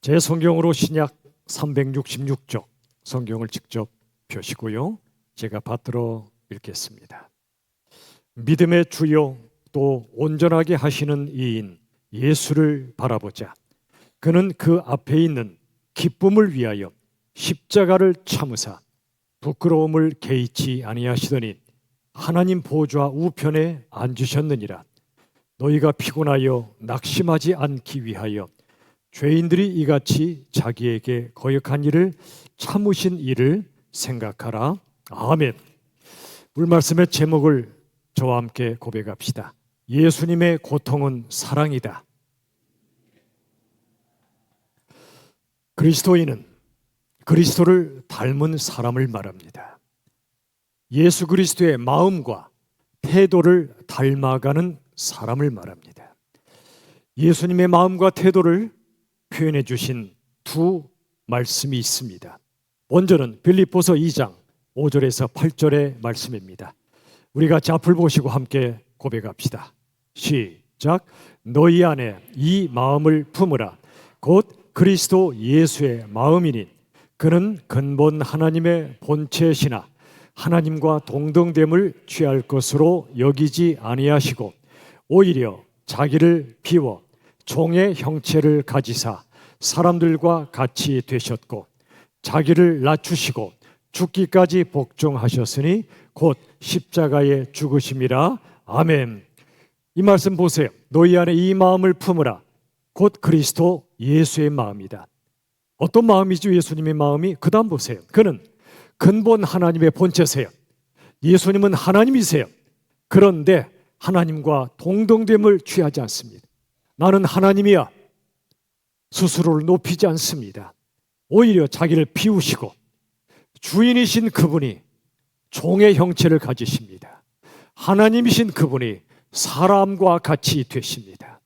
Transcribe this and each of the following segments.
제 성경으로 신약 366쪽 성경을 직접 펴시고요. 제가 받들어 읽겠습니다. 믿음의 주요 또 온전하게 하시는 이인 예수를 바라보자. 그는 그 앞에 있는 기쁨을 위하여 십자가를 참으사 부끄러움을 개의치 아니하시더니 하나님 보좌 우편에 앉으셨느니라. 너희가 피곤하여 낙심하지 않기 위하여 죄인들이 이같이 자기에게 거역한 일을 참으신 일을 생각하라. 아멘. 오늘 말씀의 제목을 저와 함께 고백합시다. 예수님의 고통은 사랑이다. 그리스도인은 그리스도를 닮은 사람을 말합니다. 예수 그리스도의 마음과 태도를 닮아가는 사람을 말합니다. 예수님의 마음과 태도를 표현해 주신 두 말씀이 있습니다. 먼저는 빌립보서 2장 5절에서 8절의 말씀입니다. 우리 같이 앞을 보시고 함께 고백합시다. 시작. 너희 안에 이 마음을 품으라. 곧 그리스도 예수의 마음이니 그는 근본 하나님의 본체시나 하나님과 동등됨을 취할 것으로 여기지 아니하시고 오히려 자기를 비워 종의 형체를 가지사 사람들과 같이 되셨고 자기를 낮추시고 죽기까지 복종하셨으니 곧 십자가에 죽으심이라. 아멘. 이 말씀 보세요. 너희 안에 이 마음을 품으라. 곧 그리스도 예수의 마음이다. 어떤 마음이죠? 예수님의 마음이. 그 다음 보세요. 그는 근본 하나님의 본체세요. 예수님은 하나님이세요. 그런데 하나님과 동등됨을 취하지 않습니다. 나는 하나님이야. 스스로를 높이지 않습니다. 오히려 자기를 비우시고 주인이신 그분이 종의 형체를 가지십니다. 하나님이신 그분이 사람과 같이 되십니다.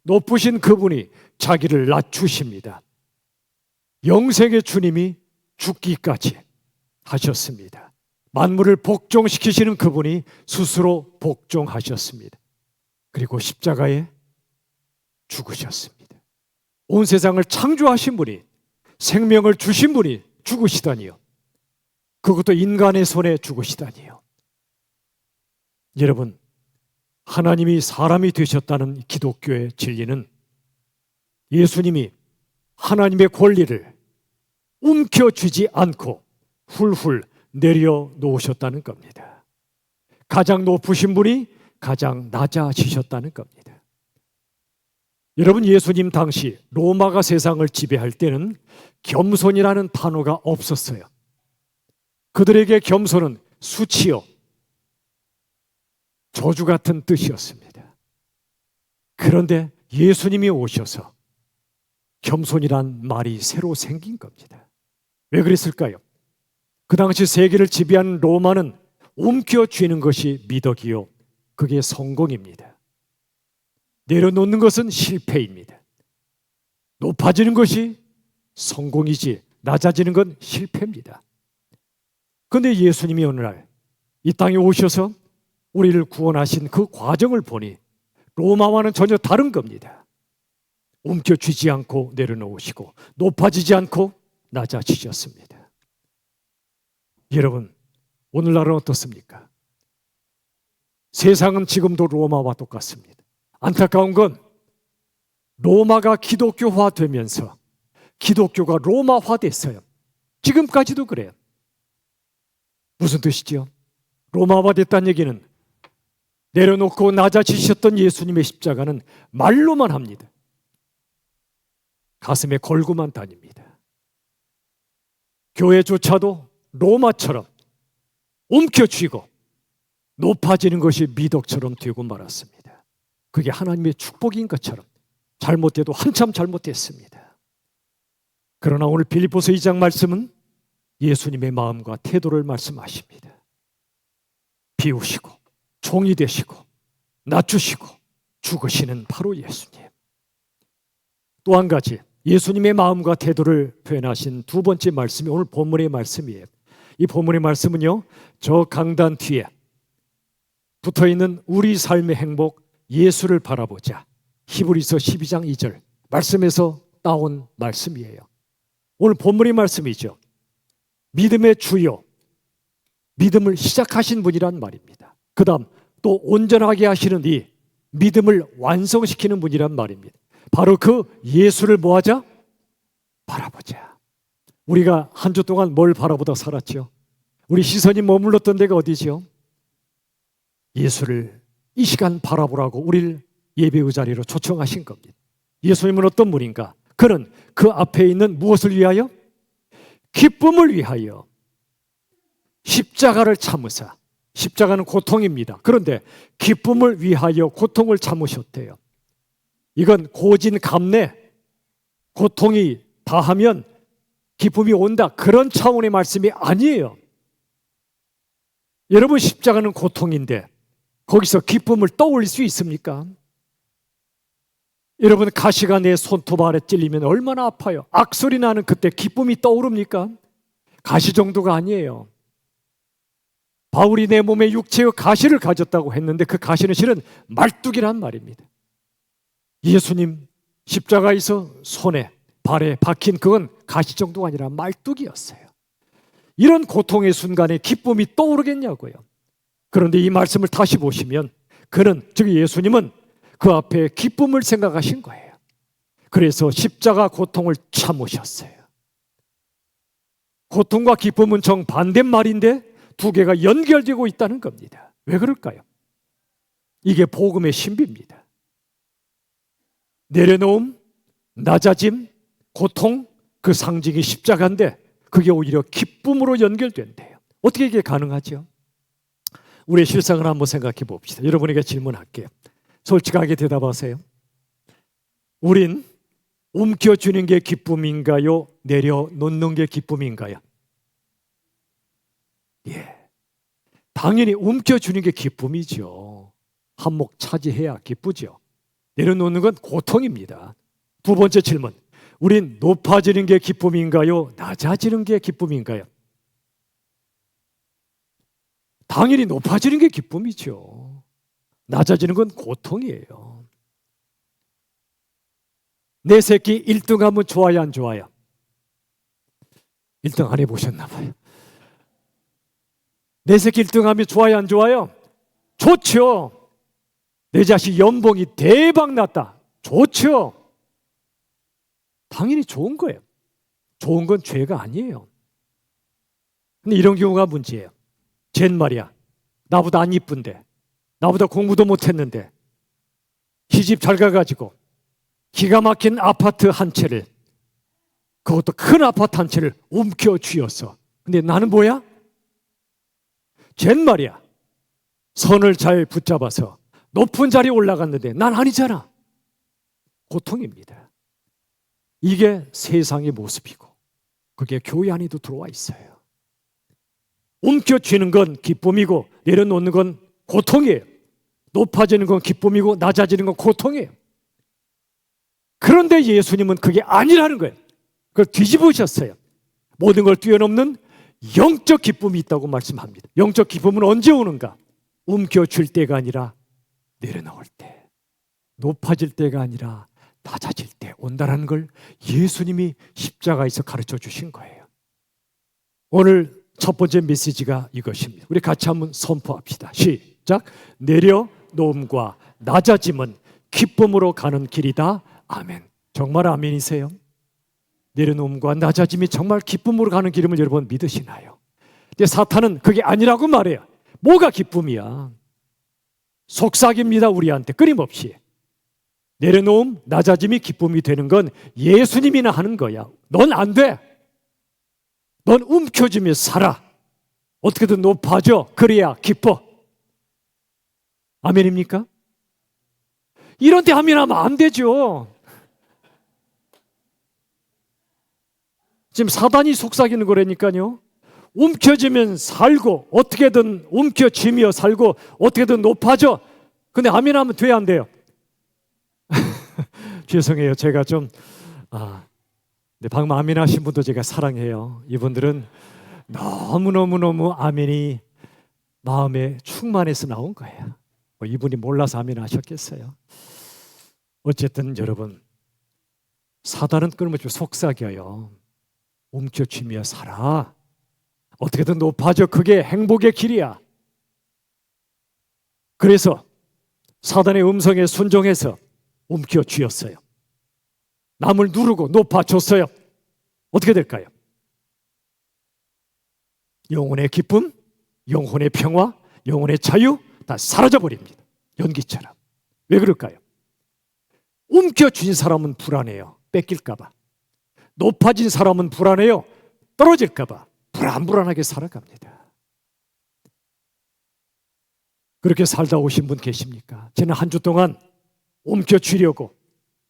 높으신 그분이 자기를 낮추십니다. 영생의 주님이 죽기까지 하셨습니다. 만물을 복종시키시는 그분이 스스로 복종하셨습니다. 그리고 십자가에 죽으셨습니다. 온 세상을 창조하신 분이, 생명을 주신 분이 죽으시다니요. 그것도 인간의 손에 죽으시다니요. 여러분, 하나님이 사람이 되셨다는 기독교의 진리는 예수님이 하나님의 권리를 움켜쥐지 않고 훌훌 내려놓으셨다는 겁니다. 가장 높으신 분이 가장 낮아지셨다는 겁니다. 여러분, 예수님 당시 로마가 세상을 지배할 때는 겸손이라는 단어가 없었어요. 그들에게 겸손은 수치요, 저주 같은 뜻이었습니다. 그런데 예수님이 오셔서 겸손이란 말이 새로 생긴 겁니다. 왜 그랬을까요? 그 당시 세계를 지배한 로마는 움켜쥐는 것이 미덕이요, 그게 성공입니다. 내려놓는 것은 실패입니다. 높아지는 것이 성공이지 낮아지는 건 실패입니다. 그런데 예수님이 어느 날 이 땅에 오셔서 우리를 구원하신 그 과정을 보니 로마와는 전혀 다른 겁니다. 움켜쥐지 않고 내려놓으시고 높아지지 않고 낮아지셨습니다. 여러분, 오늘날은 어떻습니까? 세상은 지금도 로마와 똑같습니다. 안타까운 건 로마가 기독교화 되면서 기독교가 로마화 됐어요. 지금까지도 그래요. 무슨 뜻이죠? 로마화 됐다는 얘기는 내려놓고 낮아지셨던 예수님의 십자가는 말로만 합니다. 가슴에 걸고만 다닙니다. 교회조차도 로마처럼 움켜쥐고 높아지는 것이 미덕처럼 되고 말았습니다. 그게 하나님의 축복인 것처럼 잘못돼도 한참 잘못됐습니다. 그러나 오늘 빌립보서 2장 말씀은 예수님의 마음과 태도를 말씀하십니다. 비우시고 종이 되시고 낮추시고 죽으시는 바로 예수님. 또 한 가지 예수님의 마음과 태도를 표현하신 두 번째 말씀이 오늘 본문의 말씀이에요. 이 본문의 말씀은요, 저 강단 뒤에 붙어있는 우리 삶의 행복 예수를 바라보자, 히브리서 12장 2절 말씀에서 따온 말씀이에요. 오늘 본문의 말씀이죠. 믿음의 주요, 믿음을 시작하신 분이란 말입니다. 그 다음 또 온전하게 하시는 이 믿음을 완성시키는 분이란 말입니다. 바로 그 예수를 뭐하자? 바라보자. 우리가 한 주 동안 뭘 바라보다 살았죠? 우리 시선이 머물렀던 데가 어디죠? 예수를 이 시간 바라보라고 우리를 예배의 자리로 초청하신 겁니다. 예수님은 어떤 분인가? 그는 그 앞에 있는 무엇을 위하여? 기쁨을 위하여 십자가를 참으사. 십자가는 고통입니다. 그런데 기쁨을 위하여 고통을 참으셨대요. 이건 고진감래, 고통이 다하면 기쁨이 온다, 그런 차원의 말씀이 아니에요. 여러분, 십자가는 고통인데 거기서 기쁨을 떠올릴 수 있습니까? 여러분, 가시가 내 손톱 아래 찔리면 얼마나 아파요. 악소리 나는 그때 기쁨이 떠오릅니까? 가시 정도가 아니에요. 바울이 내 몸에 육체의 가시를 가졌다고 했는데 그 가시는 실은 말뚝이란 말입니다. 예수님 십자가에서 손에 발에 박힌 그건 가시 정도가 아니라 말뚝이었어요. 이런 고통의 순간에 기쁨이 떠오르겠냐고요. 그런데 이 말씀을 다시 보시면 그는, 즉 예수님은 그 앞에 기쁨을 생각하신 거예요. 그래서 십자가 고통을 참으셨어요. 고통과 기쁨은 정반대말인데 두 개가 연결되고 있다는 겁니다. 왜 그럴까요? 이게 복음의 신비입니다. 내려놓음, 낮아짐, 고통, 그 상징이 십자가인데 그게 오히려 기쁨으로 연결된대요. 어떻게 이게 가능하죠? 우리의 실상을 한번 생각해 봅시다. 여러분에게 질문할게요. 솔직하게 대답하세요. 우린 움켜쥐는 게 기쁨인가요? 내려놓는 게 기쁨인가요? 예, 당연히 움켜쥐는 게 기쁨이죠. 한몫 차지해야 기쁘죠. 내려놓는 건 고통입니다. 두 번째 질문, 우린 높아지는 게 기쁨인가요? 낮아지는 게 기쁨인가요? 당연히 높아지는 게 기쁨이죠. 낮아지는 건 고통이에요. 내 새끼 1등 하면 좋아요, 안 좋아요? 1등 안 해보셨나 봐요. 내 새끼 1등 하면 좋아요, 안 좋아요? 좋죠. 내 자식 연봉이 대박 났다. 좋죠. 당연히 좋은 거예요. 좋은 건 죄가 아니에요. 근데 이런 경우가 문제예요. 쟨 말이야, 나보다 안 이쁜데, 나보다 공부도 못했는데, 시집 잘 가가지고 기가 막힌 아파트 한 채를, 그것도 큰 아파트 한 채를 움켜쥐었어. 근데 나는 뭐야? 쟨 말이야, 선을 잘 붙잡아서 높은 자리에 올라갔는데 난 아니잖아. 고통입니다. 이게 세상의 모습이고 그게 교회 안에도 들어와 있어요. 움켜쥐는 건 기쁨이고 내려놓는 건 고통이에요. 높아지는 건 기쁨이고 낮아지는 건 고통이에요. 그런데 예수님은 그게 아니라는 거예요. 그걸 뒤집으셨어요. 모든 걸 뛰어넘는 영적 기쁨이 있다고 말씀합니다. 영적 기쁨은 언제 오는가? 움켜쥘 때가 아니라 내려놓을 때, 높아질 때가 아니라 낮아질 때 온다라는 걸 예수님이 십자가에서 가르쳐 주신 거예요. 오늘 첫 번째 메시지가 이것입니다. 우리 같이 한번 선포합시다. 시작. 내려놓음과 낮아짐은 기쁨으로 가는 길이다. 아멘. 정말 아멘이세요? 내려놓음과 낮아짐이 정말 기쁨으로 가는 길임을 여러분 믿으시나요? 근데 사탄은 그게 아니라고 말해요. 뭐가 기쁨이야? 속삭입니다. 우리한테 끊임없이. 내려놓음, 낮아짐이 기쁨이 되는 건 예수님이나 하는 거야. 넌 안 돼. 넌 움켜쥐며 살아. 어떻게든 높아져. 그래야 기뻐. 아멘입니까? 이런 데 아멘하면 안 되죠. 지금 사단이 속삭이는 거라니까요. 움켜쥐면 살고, 어떻게든 움켜쥐며 살고, 어떻게든 높아져. 근데 아멘하면 돼야 안 돼요? 죄송해요. 제가 좀 방금 아멘 하신 분도 제가 사랑해요. 이분들은 너무너무너무 아멘이 마음에 충만해서 나온 거예요. 이분이 몰라서 아멘 하셨겠어요. 어쨌든 여러분, 사단은 끊임없이 속삭여요. 움켜쥐며 살아. 어떻게든 높아져. 그게 행복의 길이야. 그래서 사단의 음성에 순종해서 움켜쥐었어요. 남을 누르고 높아졌어요. 어떻게 될까요? 영혼의 기쁨, 영혼의 평화, 영혼의 자유 다 사라져버립니다. 연기처럼. 왜 그럴까요? 움켜쥔 사람은 불안해요. 뺏길까 봐. 높아진 사람은 불안해요. 떨어질까 봐. 불안불안하게 살아갑니다. 그렇게 살다 오신 분 계십니까? 저는 한 주 동안 움켜쥐려고,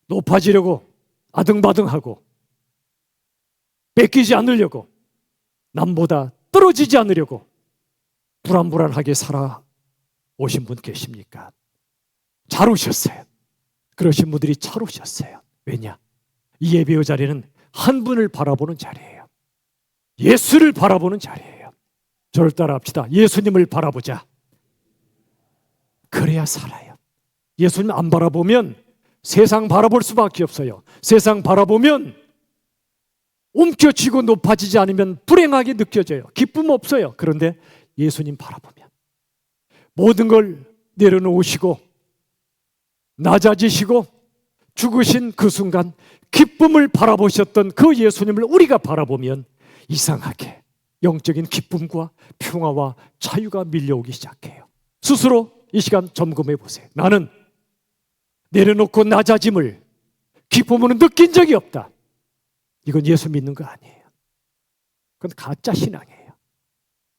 높아지려고, 아등바등하고, 뺏기지 않으려고, 남보다 떨어지지 않으려고 불안불안하게 살아오신 분 계십니까? 잘 오셨어요. 그러신 분들이 잘 오셨어요. 왜냐? 이 예배의 자리는 한 분을 바라보는 자리예요. 예수를 바라보는 자리예요. 저를 따라합시다. 예수님을 바라보자. 그래야 살아요. 예수님 안 바라보면 세상 바라볼 수밖에 없어요. 세상 바라보면 움켜쥐고 높아지지 않으면 불행하게 느껴져요. 기쁨 없어요. 그런데 예수님 바라보면 모든 걸 내려놓으시고 낮아지시고 죽으신 그 순간 기쁨을 바라보셨던 그 예수님을 우리가 바라보면 이상하게 영적인 기쁨과 평화와 자유가 밀려오기 시작해요. 스스로 이 시간 점검해 보세요. 나는 내려놓고 낮아짐을, 기쁨으로 느낀 적이 없다. 이건 예수 믿는 거 아니에요. 그건 가짜 신앙이에요.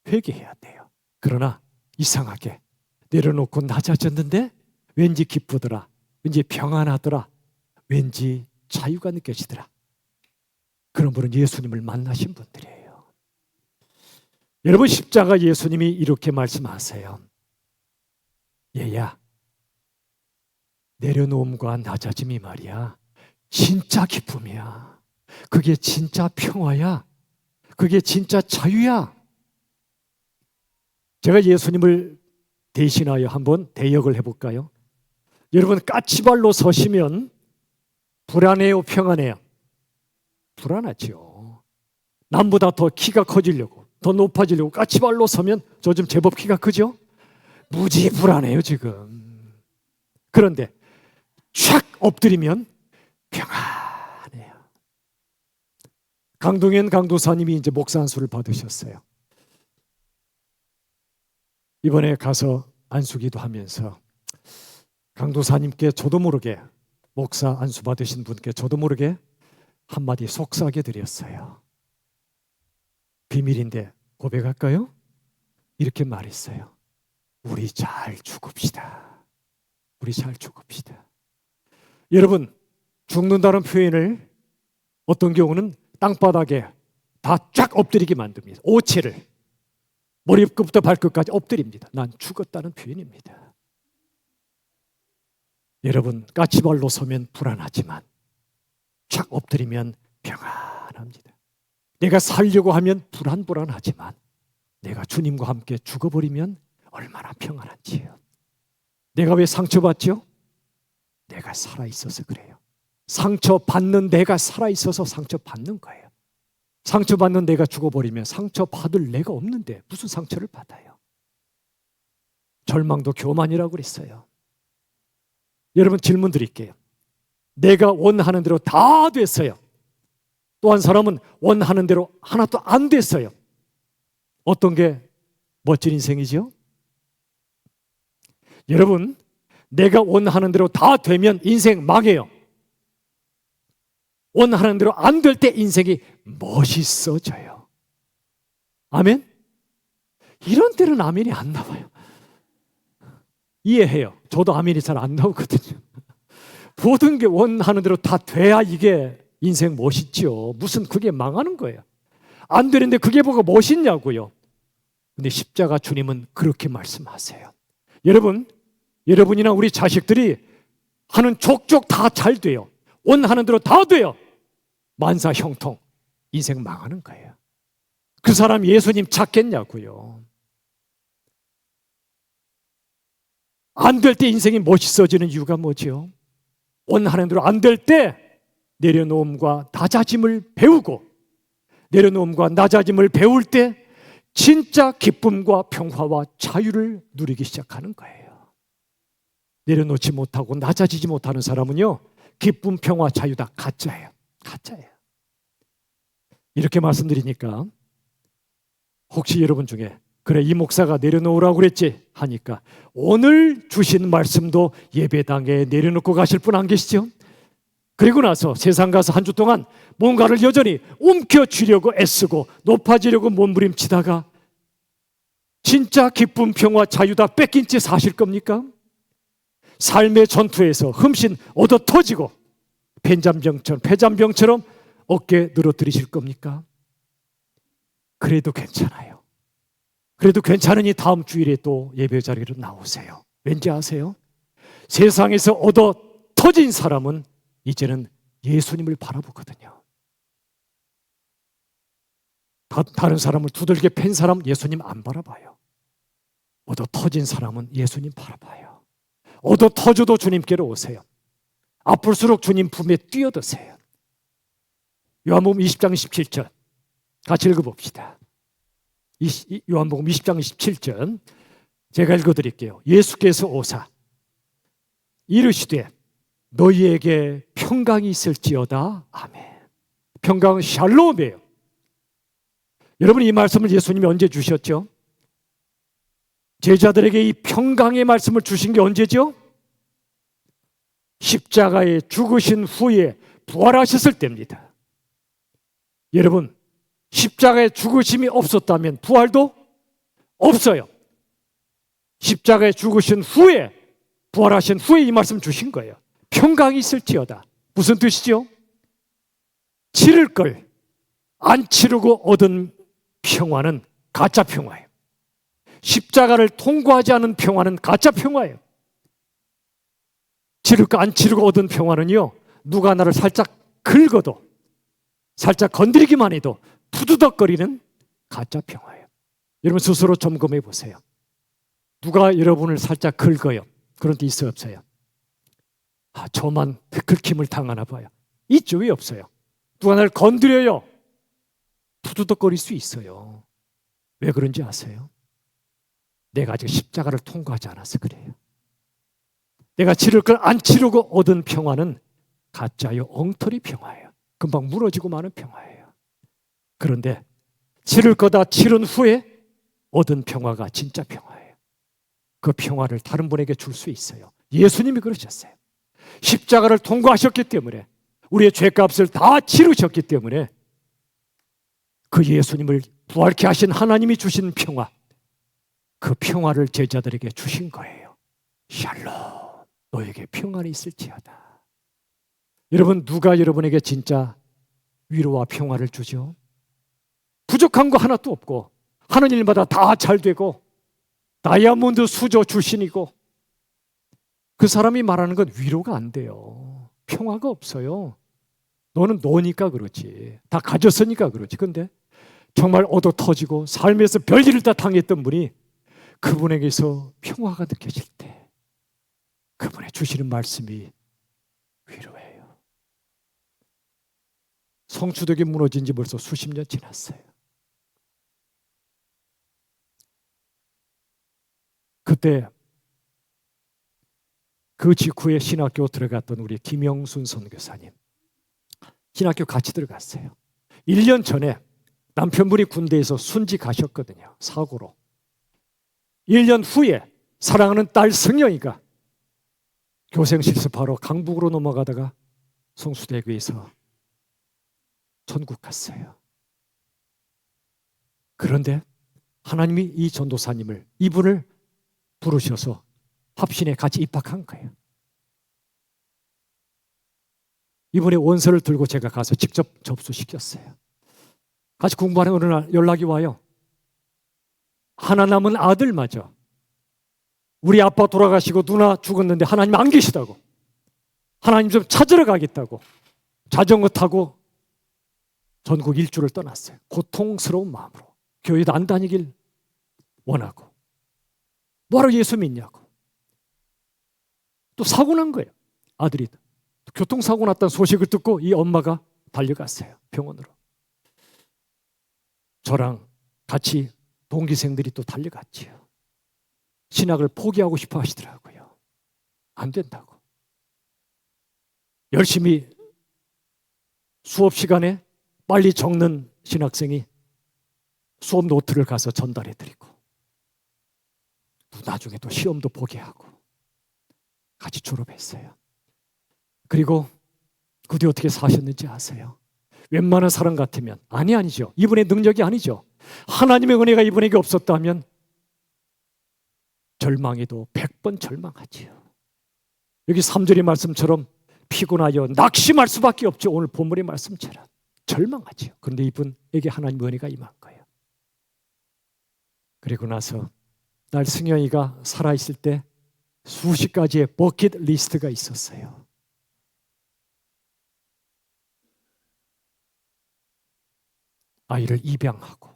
회개해야 돼요. 그러나 이상하게 내려놓고 낮아졌는데 왠지 기쁘더라. 왠지 평안하더라. 왠지 자유가 느껴지더라. 그런 분은 예수님을 만나신 분들이에요. 여러분, 십자가 예수님이 이렇게 말씀하세요. 얘야, 내려놓음과 낮아짐이 말이야 진짜 기쁨이야. 그게 진짜 평화야. 그게 진짜 자유야. 제가 예수님을 대신하여 한번 대역을 해볼까요? 여러분, 까치발로 서시면 불안해요, 평안해요? 불안하죠. 남보다 더 키가 커지려고, 더 높아지려고 까치발로 서면 저 좀 제법 키가 크죠? 무지 불안해요 지금. 그런데 촥 엎드리면 평안해요. 강동현 강도사님이 이제 목사 안수를 받으셨어요. 이번에 가서 안수기도 하면서 강도사님께 저도 모르게, 목사 안수 받으신 분께 저도 모르게 한마디 속삭여 드렸어요. 비밀인데 고백할까요? 이렇게 말했어요. 우리 잘 죽읍시다. 우리 잘 죽읍시다. 여러분, 죽는다는 표현을 어떤 경우는 땅바닥에 다 쫙 엎드리게 만듭니다. 오체를 머리끝부터 발끝까지 엎드립니다. 난 죽었다는 표현입니다. 여러분, 까치발로 서면 불안하지만 쫙 엎드리면 평안합니다. 내가 살려고 하면 불안하지만 내가 주님과 함께 죽어버리면 얼마나 평안한지요. 내가 왜 상처받죠? 내가 살아있어서 그래요. 상처받는 내가 살아있어서 상처받는 거예요. 상처받는 내가 죽어버리면 상처받을 내가 없는데 무슨 상처를 받아요? 절망도 교만이라고 그랬어요. 여러분, 질문 드릴게요. 내가 원하는 대로 다 됐어요. 또 한 사람은 원하는 대로 하나도 안 됐어요. 어떤 게 멋진 인생이죠? 여러분, 내가 원하는 대로 다 되면 인생 망해요. 원하는 대로 안 될 때 인생이 멋있어져요. 아멘? 이런 때는 아멘이 안 나와요. 이해해요. 저도 아멘이 잘 안 나오거든요. 모든 게 원하는 대로 다 돼야 이게 인생 멋있죠. 무슨 그게 망하는 거예요. 안 되는데 그게 뭐가 멋있냐고요. 근데 십자가 주님은 그렇게 말씀하세요. 여러분, 여러분이나 우리 자식들이 하는 족족 다 잘 돼요. 원하는 대로 다 돼요. 만사 형통. 인생 망하는 거예요. 그 사람 예수님 찾겠냐고요. 안 될 때 인생이 멋있어지는 이유가 뭐죠? 원하는 대로 안 될 때 내려놓음과 낮아짐을 배우고 내려놓음과 낮아짐을 배울 때 진짜 기쁨과 평화와 자유를 누리기 시작하는 거예요. 내려놓지 못하고 낮아지지 못하는 사람은요, 기쁨, 평화, 자유 다 가짜예요. 가짜예요. 이렇게 말씀드리니까 혹시 여러분 중에 그래 이 목사가 내려놓으라고 그랬지 하니까 오늘 주신 말씀도 예배당에 내려놓고 가실 분 안 계시죠? 그리고 나서 세상 가서 한 주 동안 뭔가를 여전히 움켜쥐려고 애쓰고 높아지려고 몸부림치다가 진짜 기쁨, 평화, 자유 다 뺏긴 채 사실 겁니까? 삶의 전투에서 흠씬 얻어 터지고 폐잔병처럼 어깨 늘어뜨리실 겁니까? 그래도 괜찮아요. 그래도 괜찮으니 다음 주일에 또 예배 자리로 나오세요. 왠지 아세요? 세상에서 얻어 터진 사람은 이제는 예수님을 바라보거든요. 다른 사람을 두들겨 팬 사람 예수님 안 바라봐요. 얻어 터진 사람은 예수님 바라봐요. 얻어 터져도 주님께로 오세요. 아플수록 주님 품에 뛰어드세요. 요한복음 20장 17절 같이 읽어봅시다. 요한복음 20장 17절 제가 읽어드릴게요. 예수께서 오사 이르시되 너희에게 평강이 있을지어다. 아멘. 평강은 샬롬이에요. 여러분, 이 말씀을 예수님이 언제 주셨죠? 제자들에게 이 평강의 말씀을 주신 게 언제죠? 십자가에 죽으신 후에 부활하셨을 때입니다. 여러분, 십자가에 죽으심이 없었다면 부활도 없어요. 십자가에 죽으신 후에 부활하신 후에 이 말씀 주신 거예요. 평강이 있을지어다. 무슨 뜻이죠? 치를 걸 안 치르고 얻은 평화는 가짜 평화예요. 십자가를 통과하지 않은 평화는 가짜 평화예요. 치를 거 안 치르고 얻은 평화는요, 누가 나를 살짝 긁어도 살짝 건드리기만 해도 푸드덕거리는 가짜 평화예요. 여러분 스스로 점검해 보세요. 누가 여러분을 살짝 긁어요. 그런 데 있어요, 없어요? 저만 긁힘을 당하나 봐요. 있죠, 왜 없어요? 누가 나를 건드려요. 푸드덕거릴 수 있어요. 왜 그런지 아세요? 내가 아직 십자가를 통과하지 않아서 그래요. 내가 치를 걸 안 치르고 얻은 평화는 가짜요, 엉터리 평화예요. 금방 무너지고 마는 평화예요. 그런데 치를 거다 치른 후에 얻은 평화가 진짜 평화예요. 그 평화를 다른 분에게 줄 수 있어요. 예수님이 그러셨어요. 십자가를 통과하셨기 때문에, 우리의 죄값을 다 치르셨기 때문에 그 예수님을 부활케 하신 하나님이 주신 평화, 그 평화를 제자들에게 주신 거예요. 샬롬, 너에게 평안이 있을지어다. 여러분, 누가 여러분에게 진짜 위로와 평화를 주죠? 부족한 거 하나도 없고 하는 일마다 다 잘 되고 다이아몬드 수저 출신이고, 그 사람이 말하는 건 위로가 안 돼요. 평화가 없어요. 너는 너니까 그렇지, 다 가졌으니까 그렇지. 근데 정말 얻어 터지고 삶에서 별일을 다 당했던 분이 그분에게서 평화가 느껴질 때 그분의 주시는 말씀이 위로예요. 성추덕이 무너진 지 벌써 수십 년 지났어요. 그때 그 직후에 신학교 들어갔던 우리 김영순 선교사님, 신학교 같이 들어갔어요. 1년 전에 남편분이 군대에서 순직 가셨거든요, 사고로. 1년 후에 사랑하는 딸 승영이가 교생 실습하러 강북으로 넘어가다가 성수대교에서 전국 갔어요. 그런데 하나님이 이 전도사님을, 이분을 부르셔서 합신에 같이 입학한 거예요. 이분의 원서를 들고 제가 가서 직접 접수시켰어요. 같이 공부하는 어느 날 연락이 와요. 하나 남은 아들마저, 우리 아빠 돌아가시고 누나 죽었는데 하나님 안 계시다고, 하나님 좀 찾으러 가겠다고 자전거 타고 전국 일주를 떠났어요. 고통스러운 마음으로. 교회도 안 다니길 원하고. 뭐하러 예수 믿냐고. 또 사고 난 거예요. 아들이 교통사고 났다는 소식을 듣고 이 엄마가 달려갔어요. 병원으로. 저랑 같이 동기생들이 또 달려갔지요. 신학을 포기하고 싶어 하시더라고요. 안 된다고. 열심히 수업 시간에 빨리 적는 신학생이 수업 노트를 가서 전달해드리고 나중에 또 시험도 포기하고 같이 졸업했어요. 그리고 그 뒤에 어떻게 사셨는지 아세요? 웬만한 사람 같으면 아니죠. 이분의 능력이 아니죠. 하나님의 은혜가 이분에게 없었다면 절망해도 100번 절망하지요. 여기 3절의 말씀처럼 피곤하여 낙심할 수밖에 없죠. 오늘 본문의 말씀처럼 절망하지요. 그런데 이분에게 하나님의 은혜가 임한 거예요. 그리고 나서 딸 승영이가 살아있을 때 수십 가지의 버킷 리스트가 있었어요. 아이를 입양하고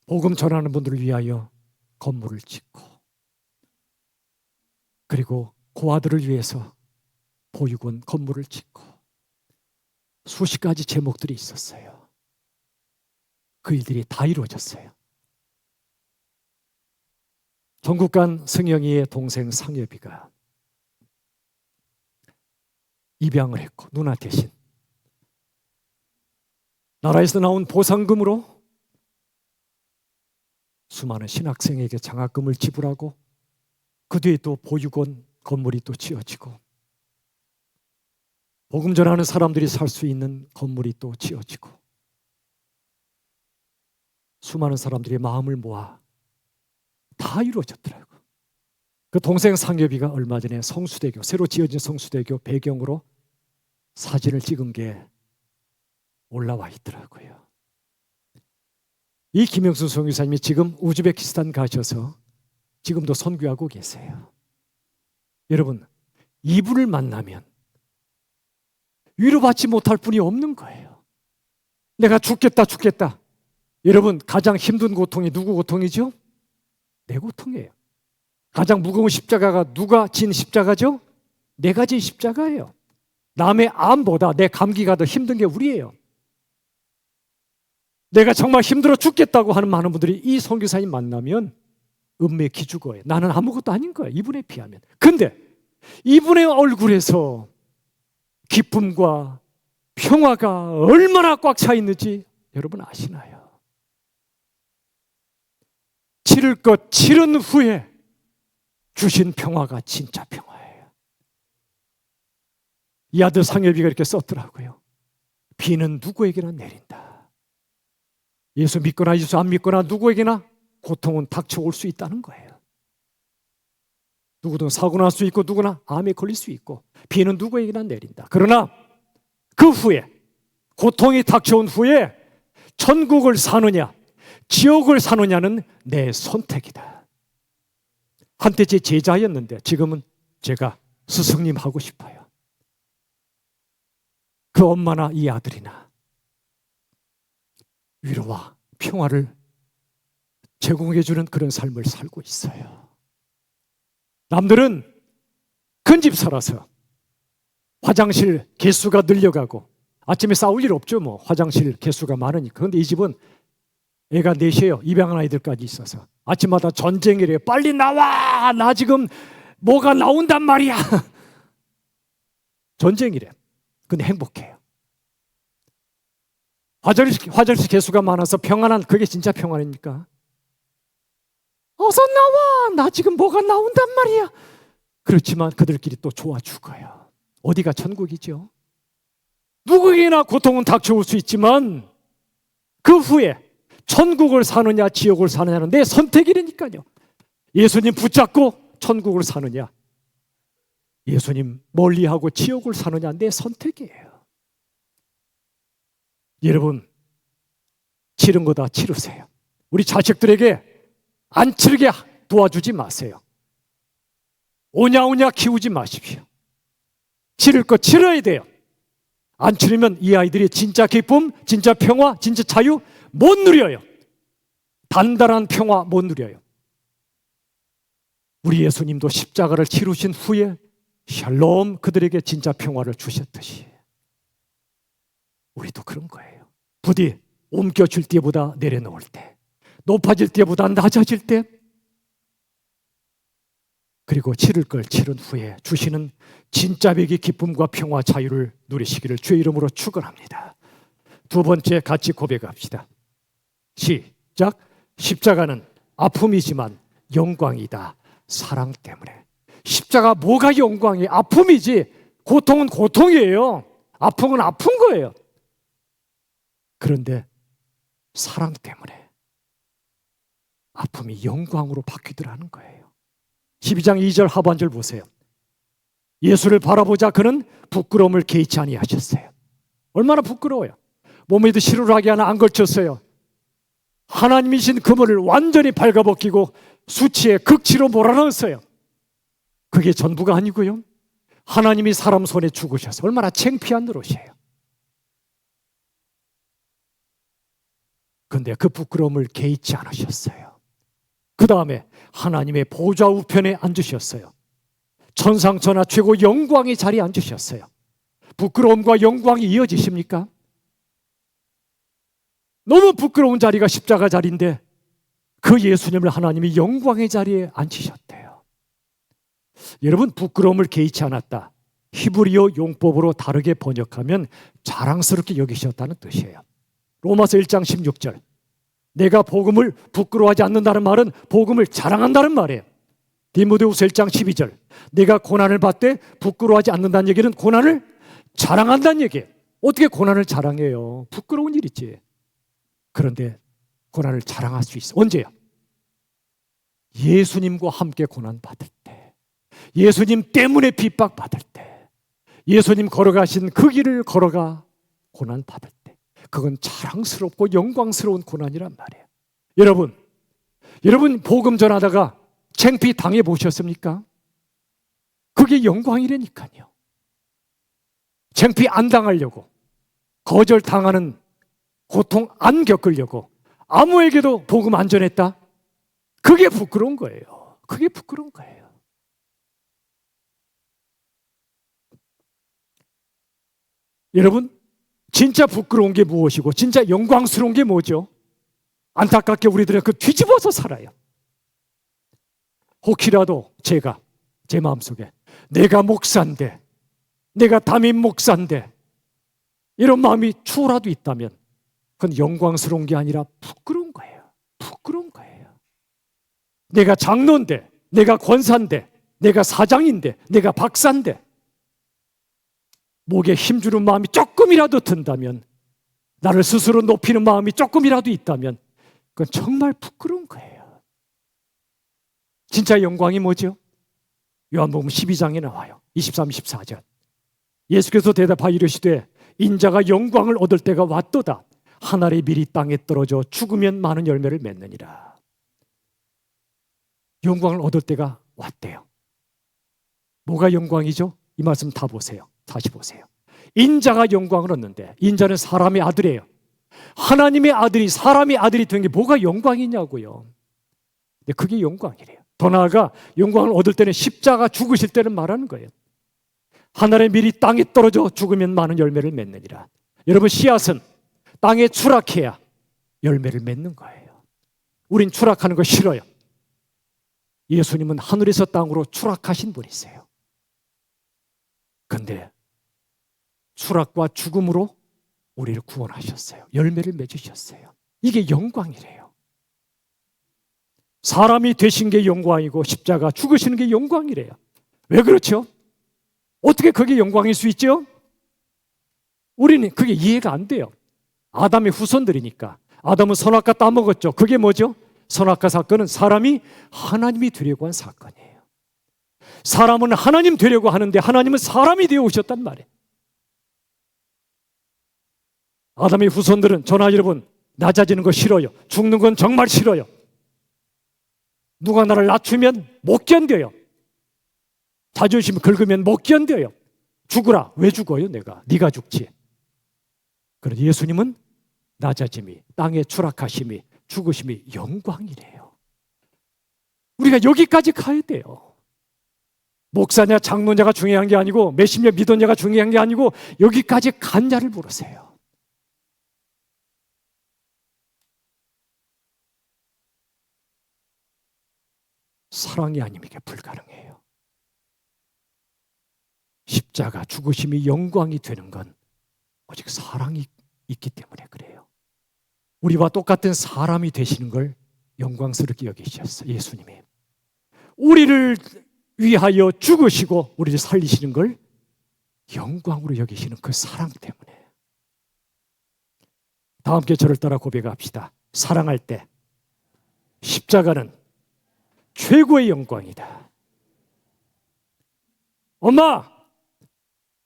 복음 전하는 분들을 위하여 건물을 짓고 그리고 고아들을 위해서 보육원 건물을 짓고 수십 가지 제목들이 있었어요. 그 일들이 다 이루어졌어요. 전국 간 승영이의 동생 상엽이가 입양을 했고 누나 대신 나라에서 나온 보상금으로 수많은 신학생에게 장학금을 지불하고 그 뒤에 또 보육원 건물이 또 지어지고 복음 전하는 사람들이 살 수 있는 건물이 또 지어지고 수많은 사람들이 마음을 모아 다 이루어졌더라고요. 그 동생 상엽이가 얼마 전에 성수대교, 새로 지어진 성수대교 배경으로 사진을 찍은 게 올라와 있더라고요. 이 김영순 선교사님이 지금 우즈베키스탄 가셔서 지금도 선교하고 계세요. 여러분, 이분을 만나면 위로받지 못할 분이 없는 거예요. 내가 죽겠다. 여러분, 가장 힘든 고통이 누구 고통이죠? 내 고통이에요. 가장 무거운 십자가가 누가 진 십자가죠? 내가 진 십자가예요. 남의 암보다 내 감기가 더 힘든 게 우리예요. 내가 정말 힘들어 죽겠다고 하는 많은 분들이 이 선교사님 만나면 은매 기죽어요. 나는 아무것도 아닌 거예요. 이분에 비하면. 근데 이분의 얼굴에서 기쁨과 평화가 얼마나 꽉 차 있는지 여러분 아시나요? 치를 것 치른 후에 주신 평화가 진짜 평화예요. 이 아들 상엽이가 이렇게 썼더라고요. 비는 누구에게나 내린다. 예수 믿거나 예수 안 믿거나 누구에게나 고통은 닥쳐올 수 있다는 거예요. 누구든 사고 날 수 있고 누구나 암에 걸릴 수 있고 비는 누구에게나 내린다. 그러나 그 후에 고통이 닥쳐온 후에 천국을 사느냐 지옥을 사느냐는 내 선택이다. 한때 제 제자였는데 지금은 제가 스승님 하고 싶어요. 그 엄마나 이 아들이나 위로와 평화를 제공해주는 그런 삶을 살고 있어요. 남들은 큰 집 살아서 화장실 개수가 늘려가고 아침에 싸울 일 없죠. 뭐 화장실 개수가 많으니까. 그런데 이 집은 애가 넷이에요. 입양한 아이들까지 있어서 아침마다 전쟁이래요. 빨리 나와. 나 지금 뭐가 나온단 말이야. 전쟁이래. 근데 행복해요. 화장실 개수가 많아서 평안한 그게 진짜 평안입니까? 어서 나와. 나 지금 뭐가 나온단 말이야. 그렇지만 그들끼리 또 좋아 죽어요. 어디가 천국이죠? 누구에게나 고통은 닥쳐올 수 있지만 그 후에 천국을 사느냐 지옥을 사느냐는 내 선택이라니까요. 예수님 붙잡고 천국을 사느냐 예수님 멀리하고 지옥을 사느냐 내 선택이에요. 여러분 치른 거 다 치르세요. 우리 자식들에게 안 치르게 도와주지 마세요. 오냐오냐 키우지 마십시오. 치를 거 치러야 돼요. 안 치르면 이 아이들이 진짜 기쁨, 진짜 평화, 진짜 자유 못 누려요. 단단한 평화 못 누려요. 우리 예수님도 십자가를 치르신 후에 샬롬 그들에게 진짜 평화를 주셨듯이 우리도 그런 거예요. 부디 옮겨줄 때보다 내려놓을 때, 높아질 때보다 낮아질 때, 그리고 치를 걸 치른 후에 주시는 진짜 백의 기쁨과 평화 자유를 누리시기를 주의 이름으로 축원합니다. 두 번째 같이 고백합시다. 시작. 십자가는 아픔이지만 영광이다. 사랑 때문에. 십자가 뭐가 영광이에요? 아픔이지. 고통은 고통이에요. 아픔은 아픈 거예요. 그런데 사랑 때문에 아픔이 영광으로 바뀌더라는 거예요. 12장 2절 하반절 보세요. 예수를 바라보자 그는 부끄러움을 개의치 아니하셨어요. 얼마나 부끄러워요. 몸에도 실을 하게 하나 안 걸쳤어요. 하나님이신 그분을 완전히 발가벗기고 수치에 극치로 몰아넣었어요. 그게 전부가 아니고요. 하나님이 사람 손에 죽으셔서 얼마나 창피한 노릇이에요. 그런데 그 부끄러움을 개의치 않으셨어요. 그 다음에 하나님의 보좌 우편에 앉으셨어요. 천상천하 최고 영광의 자리에 앉으셨어요. 부끄러움과 영광이 이어지십니까? 너무 부끄러운 자리가 십자가 자리인데 그 예수님을 하나님이 영광의 자리에 앉히셨대요. 여러분, 부끄러움을 개의치 않았다. 히브리어 용법으로 다르게 번역하면 자랑스럽게 여기셨다는 뜻이에요. 로마서 1장 16절. 내가 복음을 부끄러워하지 않는다는 말은 복음을 자랑한다는 말이에요. 디모데후서 1장 12절. 내가 고난을 받되 부끄러워하지 않는다는 얘기는 고난을 자랑한다는 얘기예요. 어떻게 고난을 자랑해요? 부끄러운 일이지. 그런데 고난을 자랑할 수 있어. 언제요? 예수님과 함께 고난 받을 때, 예수님 때문에 핍박 받을 때, 예수님 걸어가신 그 길을 걸어가 고난 받을 때, 그건 자랑스럽고 영광스러운 고난이란 말이에요. 여러분 복음 전하다가 창피 당해 보셨습니까? 그게 영광이라니까요. 창피 안 당하려고, 거절당하는 고통 안 겪으려고 아무에게도 복음 안 전했다? 그게 부끄러운 거예요. 그게 부끄러운 거예요. 여러분, 진짜 부끄러운 게 무엇이고 진짜 영광스러운 게 뭐죠? 안타깝게 우리들은 그 뒤집어서 살아요. 혹시라도 제가 제 마음속에 내가 목사인데, 내가 담임 목사인데 이런 마음이 추호라도 있다면 그건 영광스러운 게 아니라 부끄러운 거예요. 부끄러운 거예요. 내가 장로인데, 내가 권사인데, 내가 사장인데, 내가 박사인데 목에 힘주는 마음이 조금이라도 든다면, 나를 스스로 높이는 마음이 조금이라도 있다면 그건 정말 부끄러운 거예요. 진짜 영광이 뭐죠? 요한복음 12장에 나와요. 23, 24절. 예수께서 대답하여 이르시되 인자가 영광을 얻을 때가 왔도다. 한 알의 밀이 땅에 떨어져 죽으면 많은 열매를 맺느니라. 영광을 얻을 때가 왔대요. 뭐가 영광이죠? 이 말씀 다 보세요. 다시 보세요. 인자가 영광을 얻는데, 인자는 사람의 아들이에요. 하나님의 아들이 사람의 아들이 된 게 뭐가 영광이냐고요. 근데 그게 영광이래요. 더 나아가 영광을 얻을 때는 십자가 죽으실 때는 말하는 거예요. 하늘의 밀이 땅에 떨어져 죽으면 많은 열매를 맺느니라. 여러분, 씨앗은 땅에 추락해야 열매를 맺는 거예요. 우린 추락하는 거 싫어요. 예수님은 하늘에서 땅으로 추락하신 분이세요. 근데 추락과 죽음으로 우리를 구원하셨어요. 열매를 맺으셨어요. 이게 영광이래요. 사람이 되신 게 영광이고 십자가 죽으시는 게 영광이래요. 왜 그렇죠? 어떻게 그게 영광일 수 있죠? 우리는 그게 이해가 안 돼요. 아담의 후손들이니까. 아담은 선악과 따먹었죠. 그게 뭐죠? 선악과 사건은 사람이 하나님이 되려고 한 사건이에요. 사람은 하나님 되려고 하는데 하나님은 사람이 되어 오셨단 말이에요. 아담의 후손들은, 저나 여러분, 낮아지는 거 싫어요. 죽는 건 정말 싫어요. 누가 나를 낮추면 못 견뎌요. 자존심 긁으면 못 견뎌요. 죽으라. 왜 죽어요 내가? 네가 죽지. 그런데 예수님은 낮아짐이, 땅에 추락하심이, 죽으심이 영광이래요. 우리가 여기까지 가야 돼요. 목사냐 장로냐가 중요한 게 아니고 몇십 년 믿었냐가 중요한 게 아니고 여기까지 간자를 물으세요. 사랑이 아니면 이게 불가능해요. 십자가 죽으심이 영광이 되는 건 오직 사랑이 있기 때문에 그래요. 우리와 똑같은 사람이 되시는 걸 영광스럽게 여기셨어요. 예수님이 우리를 위하여 죽으시고 우리를 살리시는 걸 영광으로 여기시는 그 사랑 때문에. 다 함께 저를 따라 고백합시다. 사랑할 때 십자가는 최고의 영광이다. 엄마,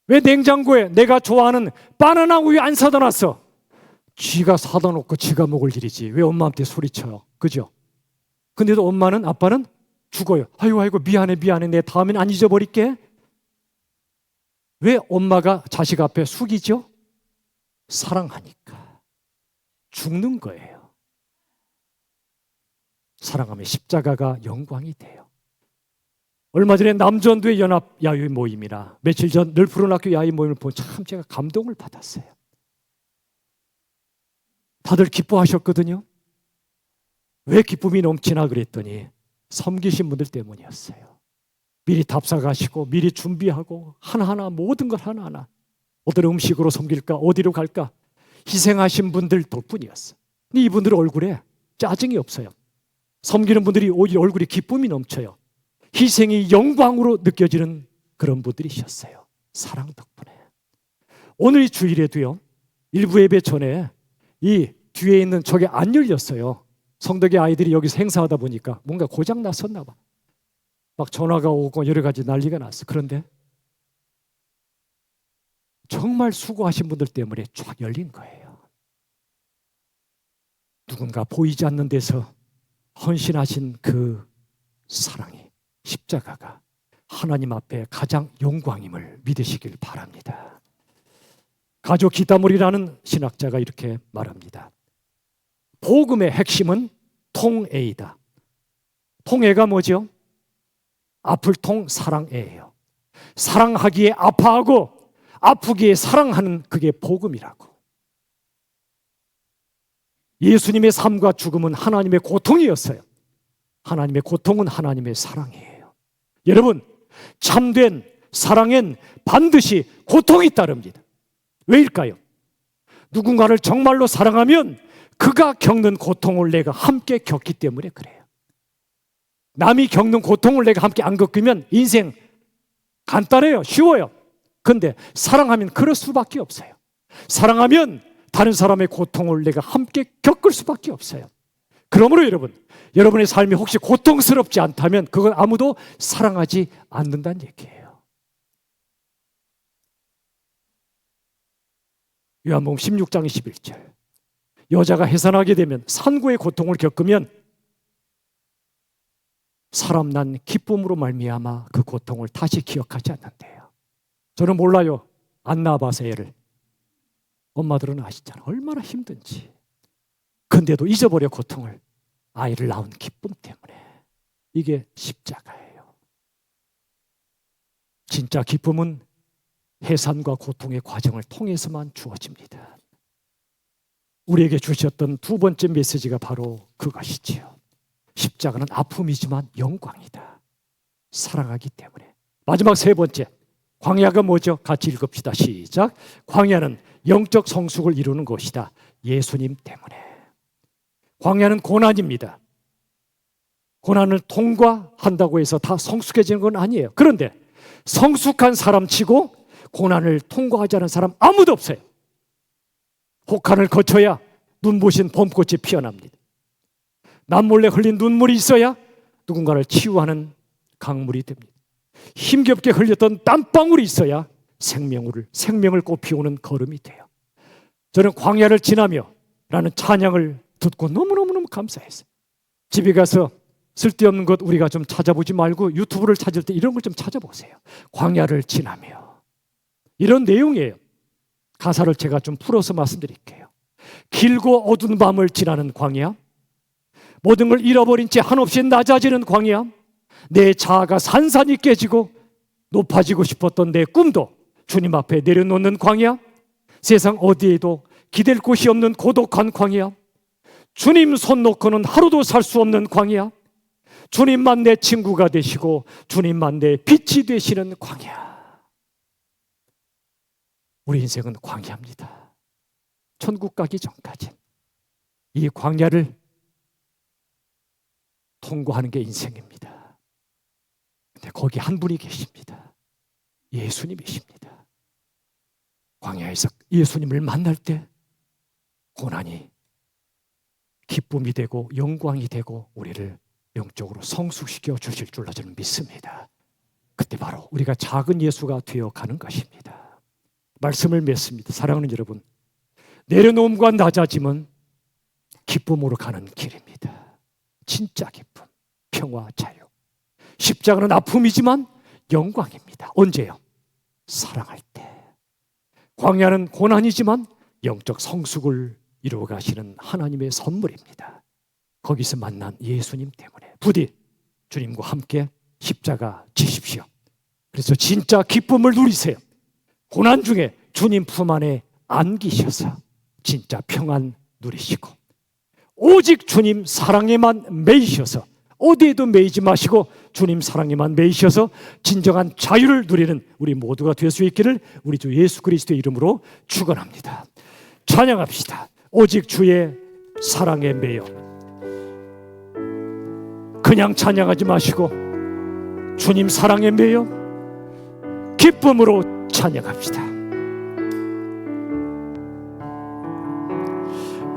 왜 냉장고에 내가 좋아하는 바나나 우유 안 사다 놨어? 쥐가 사다 놓고 쥐가 먹을 일이지. 왜 엄마한테 소리쳐요? 그죠? 근데도 엄마는, 아빠는 죽어요. 아이고 미안해 내 다음엔 안 잊어버릴게. 왜 엄마가 자식 앞에 숙이죠? 사랑하니까. 죽는 거예요. 사랑하면 십자가가 영광이 돼요. 얼마 전에 남전도의 연합 야유 모임이라 며칠 전 늘 푸른 학교 야유 모임을 보면 참 제가 감동을 받았어요. 다들 기뻐하셨거든요. 왜 기쁨이 넘치나 그랬더니 섬기신 분들 때문이었어요. 미리 답사가시고 미리 준비하고 하나하나 모든 걸 하나하나 어떤 음식으로 섬길까 어디로 갈까 희생하신 분들 덕분이었어요. 근데 이분들 얼굴에 짜증이 없어요. 섬기는 분들이 오히려 얼굴에 기쁨이 넘쳐요. 희생이 영광으로 느껴지는 그런 분들이셨어요. 사랑 덕분에. 오늘 이 주일에도요. 일부 예배 전에 이 뒤에 있는 저게 안 열렸어요. 성덕의 아이들이 여기서 행사하다 보니까 뭔가 고장 났었나 봐. 막 전화가 오고 여러 가지 난리가 났어. 그런데 정말 수고하신 분들 때문에 쫙 열린 거예요. 누군가 보이지 않는 데서 헌신하신 그 사랑이 십자가가 하나님 앞에 가장 영광임을 믿으시길 바랍니다. 가족 기타물이라는 신학자가 이렇게 말합니다. 복음의 핵심은 통애이다. 통애가 뭐죠? 아플 통 사랑애예요. 사랑하기에 아파하고 아프기에 사랑하는 그게 복음이라고. 예수님의 삶과 죽음은 하나님의 고통이었어요. 하나님의 고통은 하나님의 사랑이에요. 여러분, 참된 사랑엔 반드시 고통이 따릅니다. 왜일까요? 누군가를 정말로 사랑하면 그가 겪는 고통을 내가 함께 겪기 때문에 그래요. 남이 겪는 고통을 내가 함께 안 겪으면 인생 간단해요. 쉬워요. 근데 사랑하면 그럴 수밖에 없어요. 사랑하면 다른 사람의 고통을 내가 함께 겪을 수밖에 없어요. 그러므로 여러분의 삶이 혹시 고통스럽지 않다면 그건 아무도 사랑하지 않는다는 얘기예요. 요한복음 16장 21절. 여자가 해산하게 되면 산고의 고통을 겪으면 사람 난 기쁨으로 말미암아 그 고통을 다시 기억하지 않는데요. 저는 몰라요. 안 낳아봐서 애를. 엄마들은 아시잖아. 얼마나 힘든지. 근데도 잊어버려 고통을. 아이를 낳은 기쁨 때문에. 이게 십자가예요. 진짜 기쁨은 해산과 고통의 과정을 통해서만 주어집니다. 우리에게 주셨던 두 번째 메시지가 바로 그것이지요. 십자가는 아픔이지만 영광이다. 사랑하기 때문에. 마지막 세 번째, 광야가 뭐죠? 같이 읽읍시다. 시작. 광야는 영적 성숙을 이루는 것이다. 예수님 때문에. 광야는 고난입니다. 고난을 통과한다고 해서 다 성숙해지는 건 아니에요. 그런데 성숙한 사람 치고 고난을 통과하지 않은 사람 아무도 없어요. 혹한을 거쳐야 눈부신 봄꽃이 피어납니다. 남몰래 흘린 눈물이 있어야 누군가를 치유하는 강물이 됩니다. 힘겹게 흘렸던 땀방울이 있어야 생명을 꽃피우는 걸음이 돼요. 저는 광야를 지나며 라는 찬양을 듣고 너무너무 감사했어요. 집에 가서 쓸데없는 것 우리가 좀 찾아보지 말고 유튜브를 찾을 때 이런 걸 좀 찾아보세요. 광야를 지나며. 이런 내용이에요. 가사를 제가 좀 풀어서 말씀드릴게요. 길고 어두운 밤을 지나는 광야, 모든 걸 잃어버린 채 한없이 낮아지는 광야, 내 자아가 산산이 깨지고 높아지고 싶었던 내 꿈도 주님 앞에 내려놓는 광야, 세상 어디에도 기댈 곳이 없는 고독한 광야, 주님 손 놓고는 하루도 살 수 없는 광야, 주님만 내 친구가 되시고 주님만 내 빛이 되시는 광야. 우리 인생은 광야입니다. 천국 가기 전까지 이 광야를 통과하는 게 인생입니다. 근데 거기 한 분이 계십니다. 예수님이십니다. 광야에서 예수님을 만날 때 고난이 기쁨이 되고 영광이 되고 우리를 영적으로 성숙시켜 주실 줄로 저는 믿습니다. 그때 바로 우리가 작은 예수가 되어가는 것입니다. 말씀을 맺습니다. 사랑하는 여러분, 내려놓음과 낮아짐은 기쁨으로 가는 길입니다. 진짜 기쁨, 평화, 자유. 십자가는 아픔이지만 영광입니다. 언제요? 사랑할 때. 광야는 고난이지만 영적 성숙을 이루어 가시는 하나님의 선물입니다. 거기서 만난 예수님 때문에 부디 주님과 함께 십자가 지십시오. 그래서 진짜 기쁨을 누리세요. 고난 중에 주님 품 안에 안기셔서 진짜 평안 누리시고, 오직 주님 사랑에만 매이셔서 어디에도 매이지 마시고 주님 사랑에만 매이셔서 진정한 자유를 누리는 우리 모두가 될 수 있기를 우리 주 예수 그리스도의 이름으로 축원합니다. 찬양합시다. 오직 주의 사랑에 매여. 그냥 찬양하지 마시고 주님 사랑에 매여 기쁨으로 찬양합시다.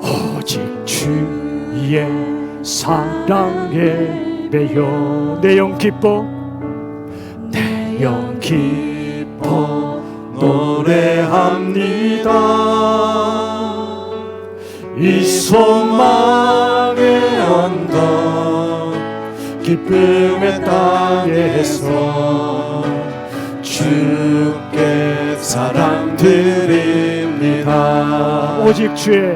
오직 주의 사랑에 매여 내 영 기뻐, 내 영 기뻐 노래합니다. 이 소망의 언덕 기쁨의 땅에서 주께 사랑 드립니다. 오직 주의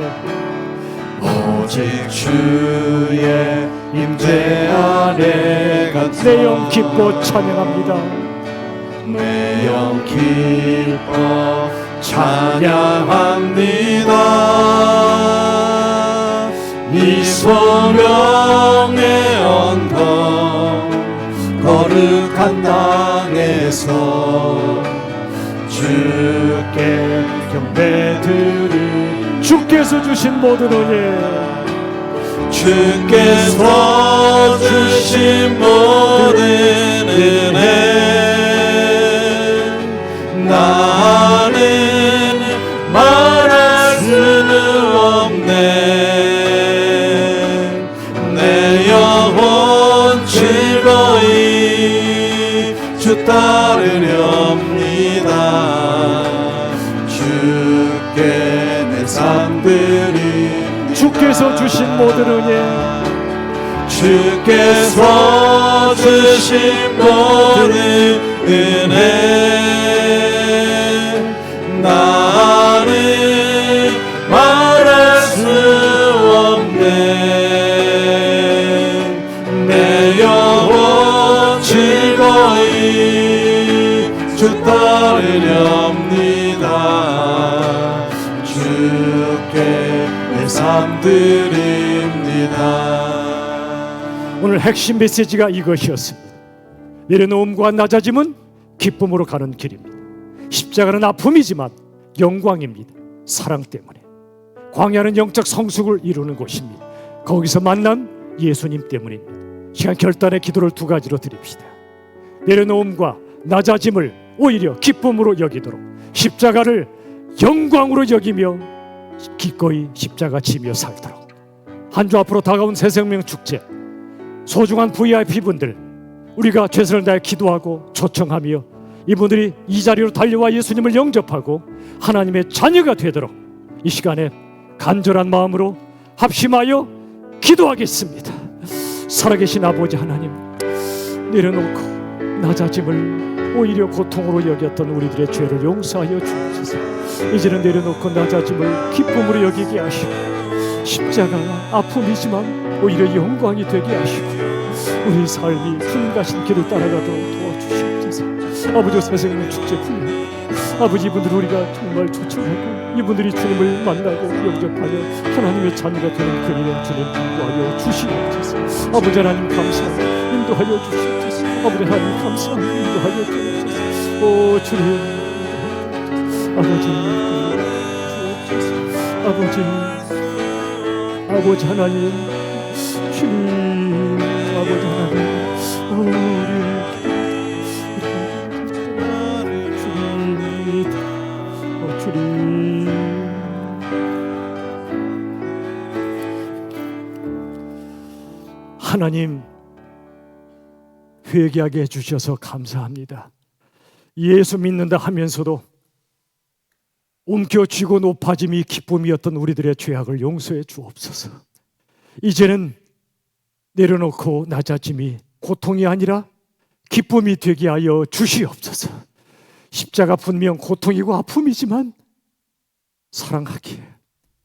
임재 아래 내 영 기뻐 찬양합니다. 내 영 기뻐 찬양합니다. 이 소명의 언덕 거룩한 땅에서 주께 경배드리. 주께서 주신 모든 은혜, 주께서 주신 모든 은혜 나는 말할 수 없네. 내 영혼 즐거이 주 따르렵니다. 주께 내 삶들이 주께서 주신 모든 은혜, 주께서 주신 모든 은혜 나는 말할 수 없네. 내 영혼 즐거이 주 따르렵니다. 주께 내 삶 드립니다. 오늘 핵심 메시지가 이것이었습니다. 내려놓음과 낮아짐은 기쁨으로 가는 길입니다. 십자가는 아픔이지만 영광입니다. 사랑 때문에. 광야는 영적 성숙을 이루는 곳입니다. 거기서 만난 예수님 때문입니다. 시간 결단의 기도를 두 가지로 드립시다. 내려놓음과 낮아짐을 오히려 기쁨으로 여기도록 십자가를 영광으로 여기며 기꺼이 십자가 지며 살도록. 한 주 앞으로 다가온 새생명 축제, 소중한 VIP분들 우리가 최선을 다해 기도하고 초청하며 이분들이 이 자리로 달려와 예수님을 영접하고 하나님의 자녀가 되도록 이 시간에 간절한 마음으로 합심하여 기도하겠습니다. 살아계신 아버지 하나님, 내려놓고 낮아짐을 오히려 고통으로 여겼던 우리들의 죄를 용서하여 주옵소서. 이제는 내려놓고 낮아짐을 기쁨으로 여기게 하시고 십자가가 아픔이지만 오히려 영광이 되게 하시고 우리 삶이 주님 가신 길을 따라가도록 도와주시옵소서. 아버지 새생명 축제 훈련 아버지 이분들 우리가 정말 초청하고 이분들이 주님을 만나고 영접하여 하나님의 자녀가 되는 그리는 주님 인도하여 주시옵소서. 아버지 하나님 감사합니다. 인도하여 주시옵소서. 아버지 하나님 감사합니다. 인도하여 주옵소서. 오 주님 아버지 아버지 하나님 주님 아버지 하나님 주님 하나님 회개하게 해주셔서 감사합니다. 예수 믿는다 하면서도 움켜쥐고 높아짐이 기쁨이었던 우리들의 죄악을 용서해 주옵소서. 이제는 내려놓고 낮아짐이 고통이 아니라 기쁨이 되게 하여 주시옵소서. 십자가 분명 고통이고 아픔이지만 사랑하기에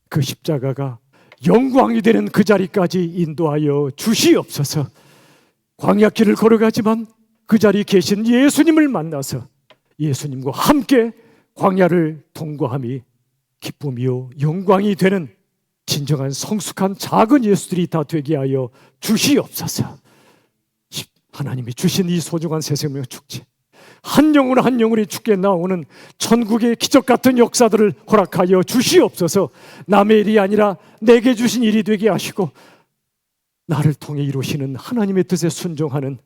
그 십자가가 영광이 되는 그 자리까지 인도하여 주시옵소서. 광야길을 걸어가지만 그 자리에 계신 예수님을 만나서 예수님과 함께 광야를 통과함이 기쁨이요 영광이 되는 진정한 성숙한 작은 예수들이 다 되게 하여 주시옵소서. 하나님이 주신 이 소중한 새생명 축제 한 영혼 한 영혼이 주께 나오는 천국의 기적 같은 역사들을 허락하여 주시옵소서. 남의 일이 아니라 내게 주신 일이 되게 하시고 나를 통해 이루시는 하나님의 뜻에 순종하는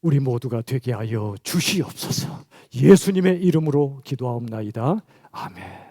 우리 모두가 되게 하여 주시옵소서. 예수님의 이름으로 기도하옵나이다. 아멘.